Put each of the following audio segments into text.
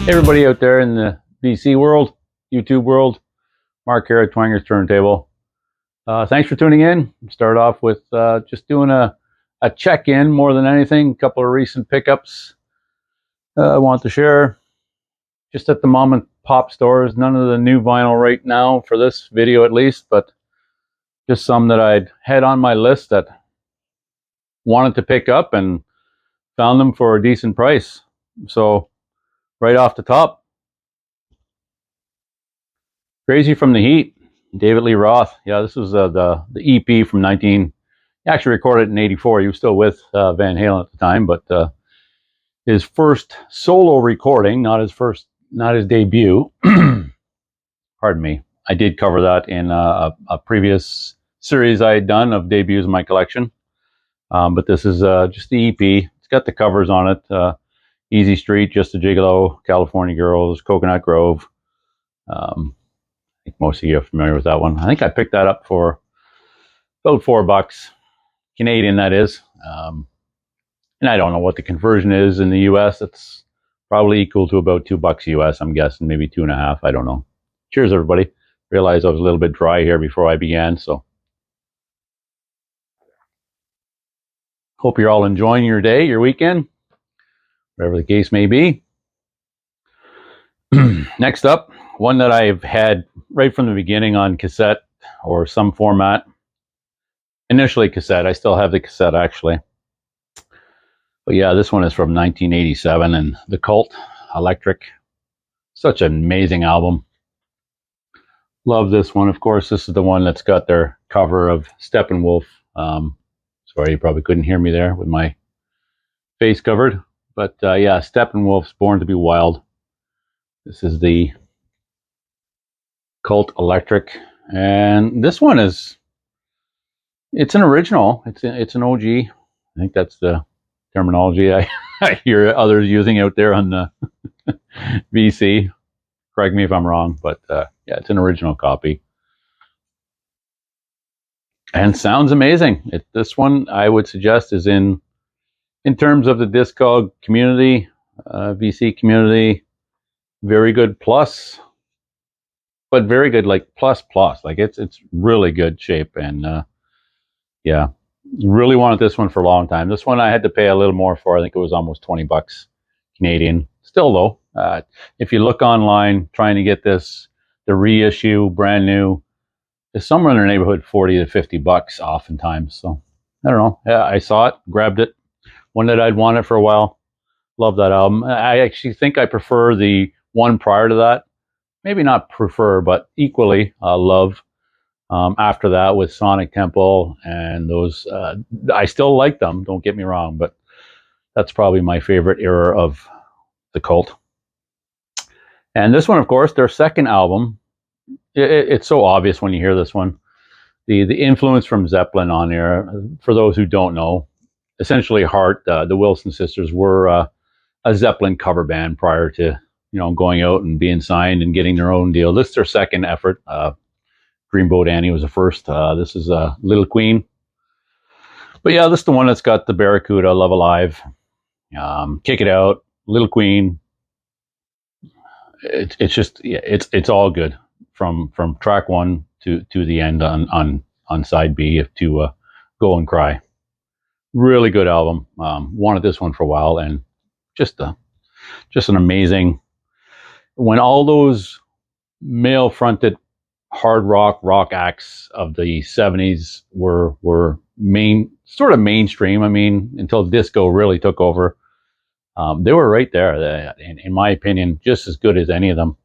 Hey everybody out there in the VC world, YouTube world, Mark here at Twanger's Turntable. Thanks for tuning in. Start off with just doing a check-in more than anything. A couple of recent pickups I want to share. Just at the mom and pop stores. None of the new vinyl right now for this video at least, but just some that I'd had on my list that wanted to pick up and found them for a decent price. So right off the top, Crazy from the Heat, David Lee Roth. Yeah, this was the EP from he actually recorded it in '84. He was still with Van Halen at the time, but his first solo recording, not his debut. Pardon me. I did cover that in a previous series I had done of debuts in my collection. But this is just the EP. It's got the covers on it. Easy Street, Just a Gigolo, California Girls, Coconut Grove. I think most of you are familiar with that one. I think I picked that up for about $4 Canadian, that is. And I don't know what the conversion is in the US. It's probably equal to about $2 US, I'm guessing, maybe 2.5. I don't know. Cheers, everybody. Realized I was a little bit dry here before I began, so hope you're all enjoying your day, your weekend, whatever the case may be. Next up, one that I've had right from the beginning on cassette or some format. Initially cassette. I still have the cassette, actually. But yeah, this one is from 1987, and The Cult, Electric. Such an amazing album. Love this one. Of course, this is the one that's got their cover of Steppenwolf. Sorry, you probably couldn't hear me there with my face covered. But yeah, Steppenwolf's Born to be Wild. This is the Cult Electric. And this one is, it's an original. It's an OG. I think that's the terminology I hear others using out there on the VC. Correct me if I'm wrong, but yeah, it's an original copy. And sounds amazing. This one, I would suggest, is in terms of the Discog community, VC community, very good plus, but very good, like plus. Like it's really good shape. And yeah, really wanted this one for a long time. This one I had to pay a little more for. I think it was almost $20 Canadian. Still though, if you look online trying to get this, the reissue, brand new, it's somewhere in the neighborhood $40 to $50 oftentimes. So I don't know. Yeah, I saw it, grabbed it. One that I'd wanted for a while. Love that album. I actually think I prefer the one prior to that. Maybe not prefer, but equally love. After that with Sonic Temple and those, I still like them, don't get me wrong, but that's probably my favorite era of the Cult. And this one, of course, their second album, it's so obvious when you hear this one. The influence from Zeppelin on there, for those who don't know, essentially Heart, the Wilson sisters were a Zeppelin cover band prior to, going out and being signed and getting their own deal. This is their second effort. Green Boat Annie was the first. This is Little Queen. But yeah, this is the one that's got the Barracuda, Love Alive, Kick It Out, Little Queen. It's just, yeah, it's all good from track one to the end on side B to Go and Cry. Really good album. Wanted this one for a while, and just an amazing. When all those male-fronted hard rock acts of the 70s were sort of mainstream. I mean, until disco really took over. They were right there, in my opinion, just as good as any of them.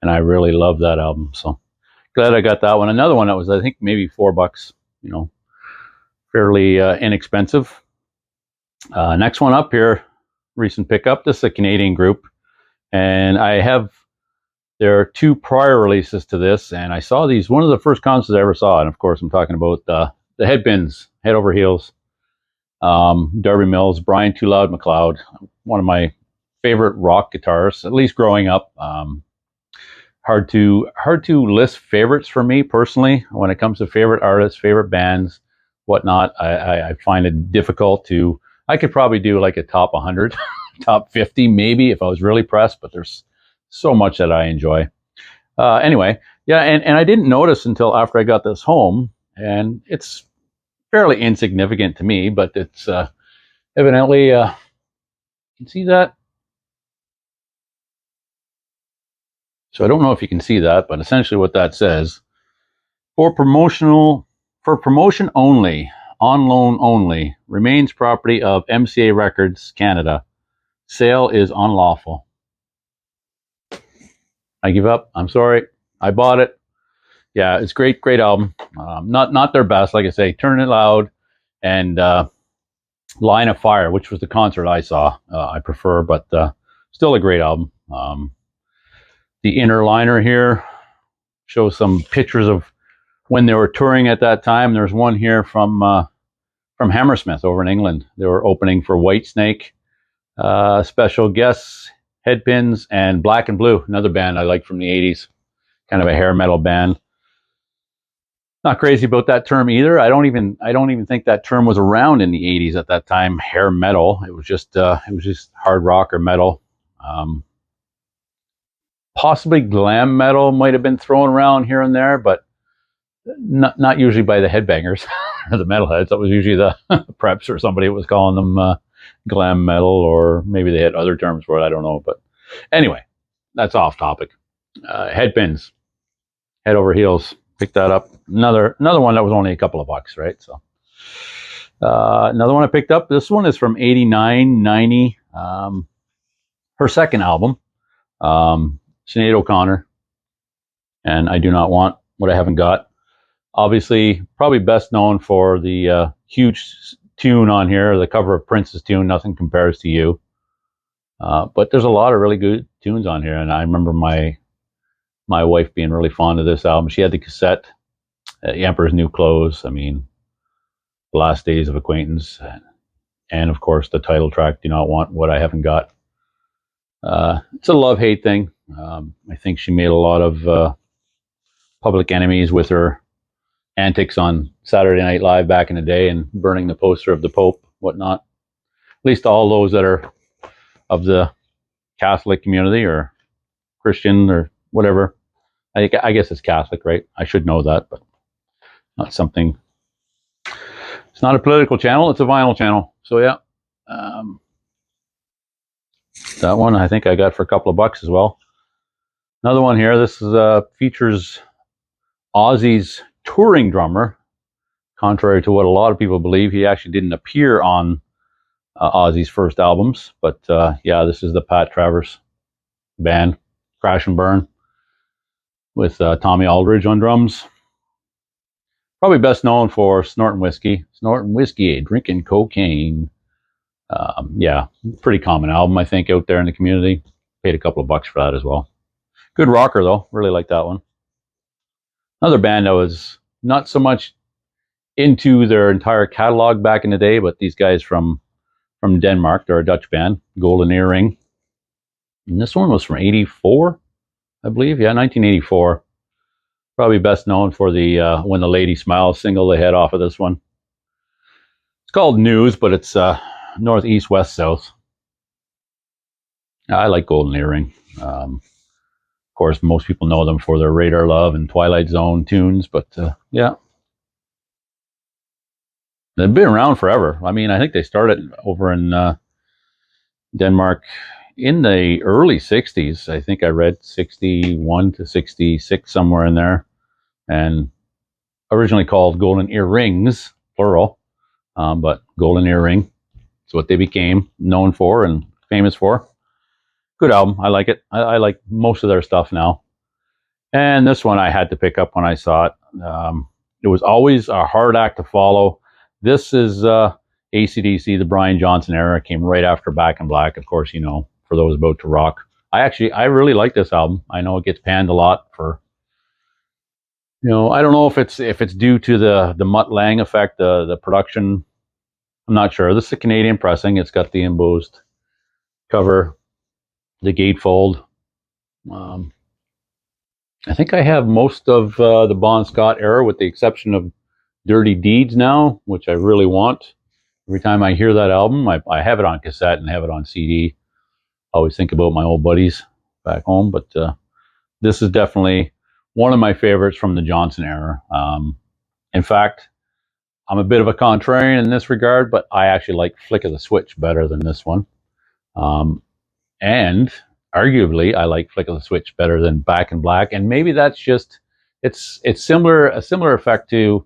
And I really love that album. So glad I got that one. Another one that was, I think, maybe $4, fairly inexpensive. Next one up here, recent pickup. This is a Canadian group. And I have their two prior releases to this. And I saw these, one of the first concerts I ever saw. And of course, I'm talking about the Headbins, Head Over Heels. Darby Mills, Brian Too Loud McLeod, one of my favorite rock guitarists, at least growing up. Hard to list favorites for me personally when it comes to favorite artists, favorite bands, whatnot. I find it difficult to. I could probably do like a top 100, top 50 maybe if I was really pressed, but there's so much that I enjoy. Anyway, yeah, and I didn't notice until after I got this home, and it's fairly insignificant to me, but it's evidently, you can see that. So I don't know if you can see that, but essentially what that says, for promotion only, on loan only, remains property of MCA Records Canada. Sale is unlawful. I give up. I'm sorry. I bought it. Yeah, it's great album. Not their best, like I say. Turn It Loud and Line of Fire, which was the concert I saw. I prefer, but still a great album. The inner liner here shows some pictures of when they were touring at that time. There's one here from Hammersmith over in England. They were opening for Whitesnake. Special guests, Headpins, and Black and Blue, another band I like from the 80s, kind of a hair metal band. Not crazy about that term either. I don't even think that term was around in the 80s at that time. Hair metal. It was just hard rock or metal. Possibly glam metal might have been thrown around here and there, but not usually by the headbangers or the metalheads. That was usually the preps or somebody was calling them glam metal, or maybe they had other terms for it. I don't know. But anyway, that's off topic. Headpins, Head Over Heels. Picked that up. Another one that was only a couple of bucks, right? So another one I picked up. This one is from 89, 90. Her second album, Sinead O'Connor, and I Do Not Want What I Haven't Got. Obviously, probably best known for the huge tune on here, the cover of Prince's tune, Nothing Compares to You. But there's a lot of really good tunes on here, and I remember my wife being really fond of this album. She had the cassette, The Emperor's New Clothes, I mean, The Last Days of Acquaintance, and of course the title track, Do Not Want What I Haven't Got. It's a love-hate thing. I think she made a lot of public enemies with her antics on Saturday Night Live back in the day and burning the poster of the Pope, whatnot. At least all those that are of the Catholic community or Christian or whatever. I guess it's Catholic, right? I should know that, but not something. It's not a political channel. It's a vinyl channel. So yeah, that one I think I got for a couple of bucks as well. Another one here. This is features Ozzy's touring drummer. Contrary to what a lot of people believe, he actually didn't appear on Ozzy's first albums. But yeah, this is the Pat Travers band, Crash and Burn, with Tommy Aldridge on drums. Probably best known for snorting whiskey, drinking cocaine. Yeah, pretty common album, I think, out there in the community. Paid a couple of bucks for that as well. Good rocker, though. Really like that one. Another band that was not so much into their entire catalog back in the day, but these guys from Denmark, they're a Dutch band, Golden Earring. And this one was from 84, I believe. Yeah, 1984. Probably best known for the When the Lady Smiles single they had off of this one. It's called News, but it's northeast, west, south. I like Golden Earring. Of course, most people know them for their Radar Love and Twilight Zone tunes, but yeah. They've been around forever. I mean, I think they started over in Denmark in the early 60s. I think I read 61 to 66, somewhere in there. And originally called Golden Earrings, plural, but Golden Earring is what they became known for and famous for. Good album. I like it. I like most of their stuff now. And this one I had to pick up when I saw it. It was always a hard act to follow. This is AC/DC, the Brian Johnson era. Came right after Back in Black, of course, you know, for those about to rock. I really like this album. I know it gets panned a lot for, you know, I don't know if it's due to the Mutt Lange effect, the production. I'm not sure. This is a Canadian pressing. It's got the embossed cover, the gatefold. I think I have most of the Bon Scott era, with the exception of Dirty Deeds now, which I really want. Every time I hear that album, I have it on cassette and have it on CD. I always think about my old buddies back home. But this is definitely one of my favorites from the Johnson era. In fact, I'm a bit of a contrarian in this regard, but I actually like Flick of the Switch better than this one. And arguably, I like Flick of the Switch better than Back in Black. And maybe that's just, it's a similar effect to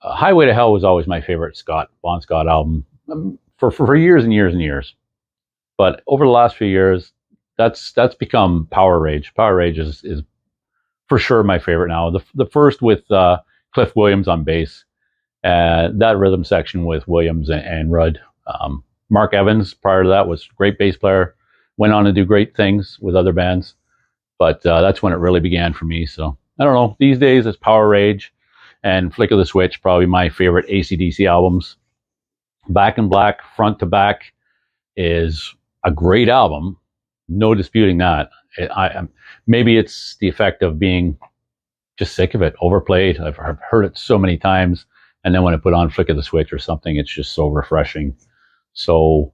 Highway to Hell was always my favorite Bon Scott album for years and years and years. But over the last few years, that's become Power Rage. Power Rage is for sure my favorite now. The first with Cliff Williams on bass, that rhythm section with Williams and Rudd. Mark Evans, prior to that, was a great bass player. Went on to do great things with other bands. But that's when it really began for me. So, I don't know. These days, it's Power Rage and Flick of the Switch, probably my favorite AC/DC albums. Back in Black, front to back, is a great album. No disputing that. Maybe it's the effect of being just sick of it, overplayed. I've heard it so many times. And then when I put on Flick of the Switch or something, it's just so refreshing. So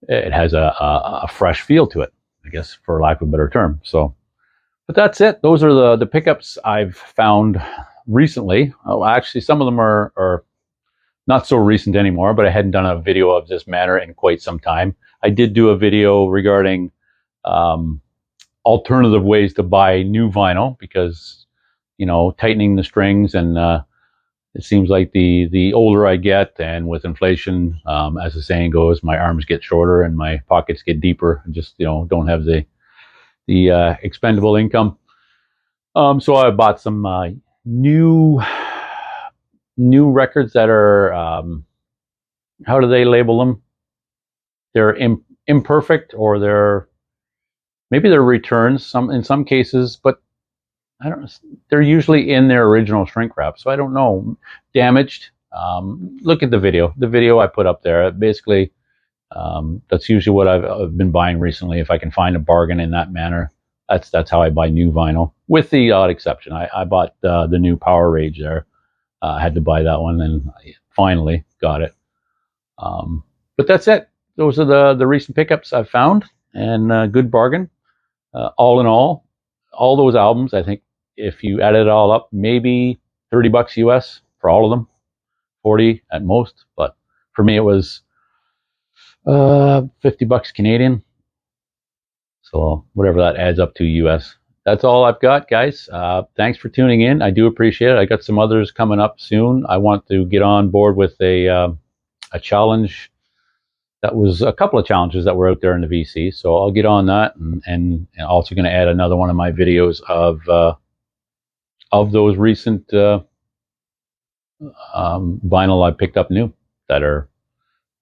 it has a fresh feel to it, I guess, for lack of a better term. So, but that's it. Those are the pickups I've found recently. Oh, actually, some of them are not so recent anymore, but I hadn't done a video of this matter in quite some time. I did do a video regarding alternative ways to buy new vinyl because, tightening the strings, and it seems like the older I get, and with inflation, as the saying goes, my arms get shorter and my pockets get deeper. I just, don't have the expendable income. So I bought some new records that are, how do they label them? They're imperfect, or maybe they're returns in some cases, but I don't know. They're usually in their original shrink wrap, so I don't know. Damaged. Look at the video. The video I put up there. Basically, that's usually what I've been buying recently. If I can find a bargain in that manner, that's how I buy new vinyl. With the odd exception, I bought the new Power Rage there. I had to buy that one, and I finally got it. But that's it. Those are the recent pickups I've found, and good bargain. All in all those albums, I think, if you add it all up, maybe $30 US for all of them, 40 at most. But for me, it was $50 Canadian. So whatever that adds up to US. That's all I've got, guys. Thanks for tuning in. I do appreciate it. I got some others coming up soon. I want to get on board with a challenge. That was a couple of challenges that were out there in the VC. So I'll get on that, and also going to add another one of my videos of those recent vinyl I picked up new that are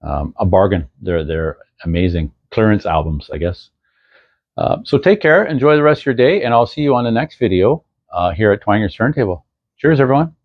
a bargain. They're amazing clearance albums, I guess. So take care, enjoy the rest of your day, and I'll see you on the next video here at Twanger's Turntable. Cheers, everyone.